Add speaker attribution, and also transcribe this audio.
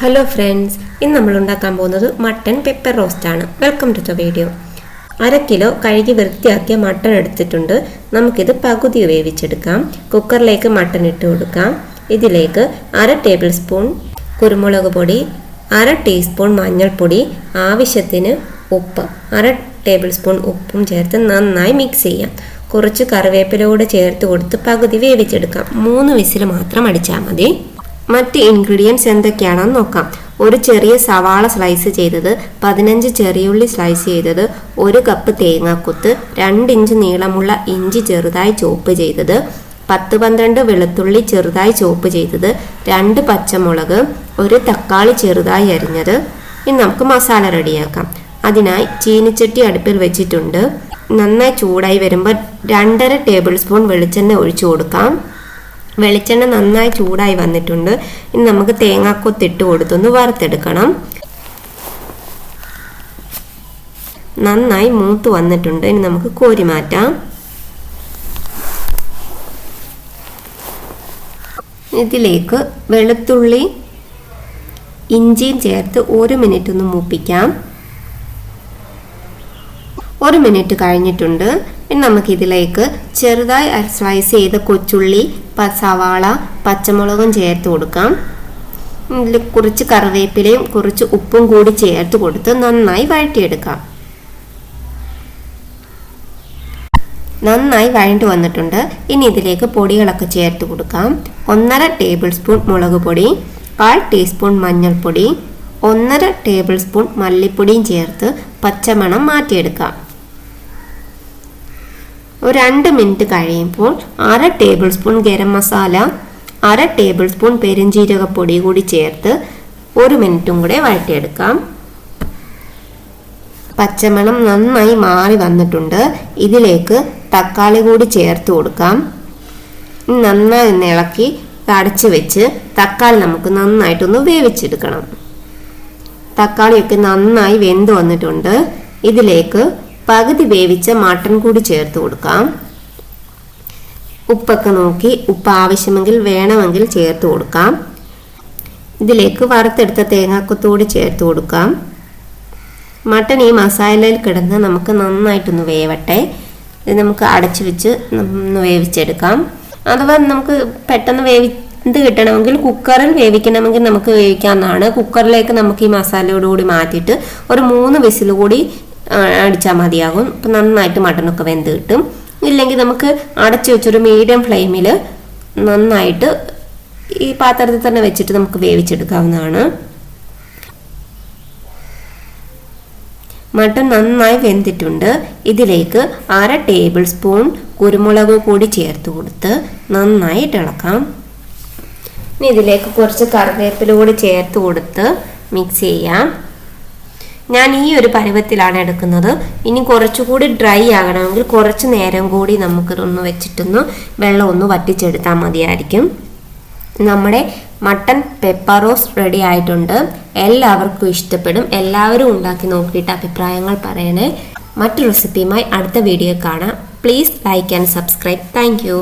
Speaker 1: Hello friends, ഇന്ന് നമ്മൾ ഉണ്ടാക്കാൻ പോകുന്നത് മട്ടൺ പെപ്പർ റോസ്റ്റ് ആണ്. Welcome to the video. 1/2 kilo കഴുകി വൃത്തിയാക്കിയ മട്ടൺ എടുത്തിട്ടുണ്ട്. നമുക്കിത് പകുതി വേവിച്ചെടുക്കാം. കുക്കറിലേക്ക് മട്ടൺ ഇട്ട് കൊടുക്കാം. ഇതിലേക്ക് 1/2 ടേബിൾ സ്പൂൺ കുരുമുളക് പൊടി, 1/2 ടീസ്പൂൺ മഞ്ഞൾപ്പൊടി, ആവശ്യത്തിന് ഉപ്പ്, 1/2 ടേബിൾ സ്പൂൺ ഉപ്പും ചേർത്ത് നന്നായി മിക്സ് ചെയ്യാം. കുറച്ച് കറിവേപ്പിലൂടെ ചേർത്ത് കൊടുത്ത് പകുതി വേവിച്ചെടുക്കാം. 3 വിസിൽ മാത്രം അടിച്ചാൽ മതി. മറ്റ് ഇൻഗ്രീഡിയൻസ് എന്തൊക്കെയാണെന്ന് നോക്കാം. ഒരു ചെറിയ സവാള സ്ലൈസ് ചെയ്തത്, 15 ചെറിയുള്ളി സ്ലൈസ് ചെയ്തത്, 1 കപ്പ് തേങ്ങാക്കൊത്ത്, 2 ഇഞ്ച് നീളമുള്ള ഇഞ്ചി ചെറുതായി ചോപ്പ് ചെയ്തത്, 10-12 വെളുത്തുള്ളി ചെറുതായി ചോപ്പ് ചെയ്തത്, 2 പച്ചമുളക്, 1 തക്കാളി ചെറുതായി അരിഞ്ഞത്. ഇനി നമുക്ക് മസാല റെഡിയാക്കാം. അതിനായി ചീനിച്ചട്ടി അടുപ്പിൽ വെച്ചിട്ടുണ്ട്. നന്നായി ചൂടായി വരുമ്പോൾ 2.5 ടേബിൾ സ്പൂൺ വെളിച്ചെണ്ണ ഒഴിച്ചു കൊടുക്കാം. വെളിച്ചെണ്ണ നന്നായി ചൂടായി വന്നിട്ടുണ്ട്. ഇനി നമുക്ക് തേങ്ങാക്കൊത്തിട്ട് കൊടുത്തൊന്ന് വറുത്തെടുക്കണം. നന്നായി മൂത്ത് വന്നിട്ടുണ്ട്. ഇനി നമുക്ക് കോരി മാറ്റാം. ഇതിലേക്ക് വെളുത്തുള്ളി ഇഞ്ചിയും ചേർത്ത് 1 മിനിറ്റ് ഒന്ന് മൂപ്പിക്കാം. 1 മിനിറ്റ് കഴിഞ്ഞിട്ടുണ്ട്. ഇനി നമുക്കിതിലേക്ക് ചെറുതായി സ്ലൈസ് ചെയ്ത കൊച്ചുള്ളി, സവാള, പച്ചമുളകും ചേർത്ത് കൊടുക്കാം. ഇതിൽ കുറച്ച് കറിവേപ്പിലയും കുറച്ച് ഉപ്പും കൂടി ചേർത്ത് കൊടുത്ത് നന്നായി വഴറ്റിയെടുക്കാം. നന്നായി വഴണ്ടി വന്നിട്ടുണ്ട്. ഇനി ഇതിലേക്ക് പൊടികളൊക്കെ ചേർത്ത് കൊടുക്കാം. 1/2 ടേബിൾ സ്പൂൺ മുളക് പൊടി, 1/4 ടീസ്പൂൺ മഞ്ഞൾപ്പൊടി, 1/2 ടേബിൾ സ്പൂൺ മല്ലിപ്പൊടിയും ചേർത്ത് പച്ചമണം മാറ്റിയെടുക്കാം. ഒരു 2 മിനിറ്റ് കഴിയുമ്പോൾ 1/2 tablespoon garam masala, 1/2 tablespoon പെരുംജീരകപ്പൊടി കൂടി ചേർത്ത് 1 മിനിറ്റും കൂടെ വഴറ്റിയെടുക്കാം. പച്ചമണം നന്നായി മാറി വന്നിട്ടുണ്ട്. ഇതിലേക്ക് തക്കാളി കൂടി ചേർത്ത് കൊടുക്കാം. നന്നായി ഇളക്കി അടച്ചു വെച്ച് തക്കാളി നമുക്ക് നന്നായിട്ടൊന്ന് വേവിച്ചെടുക്കണം. തക്കാളിയൊക്കെ നന്നായി വെന്ത് വന്നിട്ടുണ്ട്. ഇതിലേക്ക് പകുതി വേവിച്ച മട്ടൺ കൂടി ചേർത്ത് കൊടുക്കാം. ഉപ്പൊക്കെ നോക്കി ഉപ്പ് ആവശ്യമെങ്കിൽ വേണമെങ്കിൽ ചേർത്ത് കൊടുക്കാം. ഇതിലേക്ക് വറുത്തെടുത്ത തേങ്ങാക്കൊത്തുകൂടി ചേർത്ത് കൊടുക്കാം. മട്ടൺ ഈ മസാലയിൽ കിടന്ന് നമുക്ക് നന്നായിട്ടൊന്ന് വേവട്ടെ. ഇത് നമുക്ക് അടച്ചു വെച്ച് ഒന്ന് വേവിച്ചെടുക്കാം. അഥവാ നമുക്ക് പെട്ടെന്ന് വേവിച്ച് കിട്ടണമെങ്കിൽ കുക്കറിൽ വേവിക്കണമെങ്കിൽ നമുക്ക് വേവിക്കാവുന്നതാണ്. കുക്കറിലേക്ക് നമുക്ക് ഈ മസാലയോടുകൂടി മാറ്റിയിട്ട് ഒരു 3 വിസിൽ കൂടി അടിച്ചാൽ മതിയാകും. അപ്പം നന്നായിട്ട് മട്ടനൊക്കെ വെന്ത് കിട്ടും. ഇല്ലെങ്കിൽ നമുക്ക് അടച്ചു വെച്ചൊരു മീഡിയം ഫ്ലെയിമിൽ നന്നായിട്ട് ഈ പാത്രത്തിൽ തന്നെ വെച്ചിട്ട് നമുക്ക് വേവിച്ചെടുക്കാവുന്നതാണ്. മട്ടൻ നന്നായി വെന്തിട്ടുണ്ട്. ഇതിലേക്ക് 1/2 ടേബിൾ സ്പൂൺ കുരുമുളക് കൂടി ചേർത്ത് കൊടുത്ത് നന്നായിട്ട് ഇളക്കാം. ഇനി ഇതിലേക്ക് കുറച്ച് കറിവേപ്പില കൂടി ചേർത്ത് കൊടുത്ത് മിക്സ് ചെയ്യാം. ഞാൻ ഈ ഒരു പരുവത്തിലാണ് എടുക്കുന്നത്. ഇനി കുറച്ചുകൂടി ഡ്രൈ ആകണമെങ്കിൽ കുറച്ച് നേരം കൂടി നമുക്കിതൊന്ന് വെച്ചിട്ടൊന്ന് വെള്ളം ഒന്ന് വറ്റിച്ചെടുത്താൽ മതിയായിരിക്കും. നമ്മുടെ മട്ടൺ പെപ്പർ റോസ്റ്റ് റെഡി ആയിട്ടുണ്ട്. എല്ലാവർക്കും ഇഷ്ടപ്പെടും. എല്ലാവരും ഉണ്ടാക്കി നോക്കിയിട്ട് അഭിപ്രായങ്ങൾ പറയണേ. മറ്റു റെസിപ്പിയുമായി അടുത്ത വീഡിയോ കാണാം. Please like and subscribe. Thank you.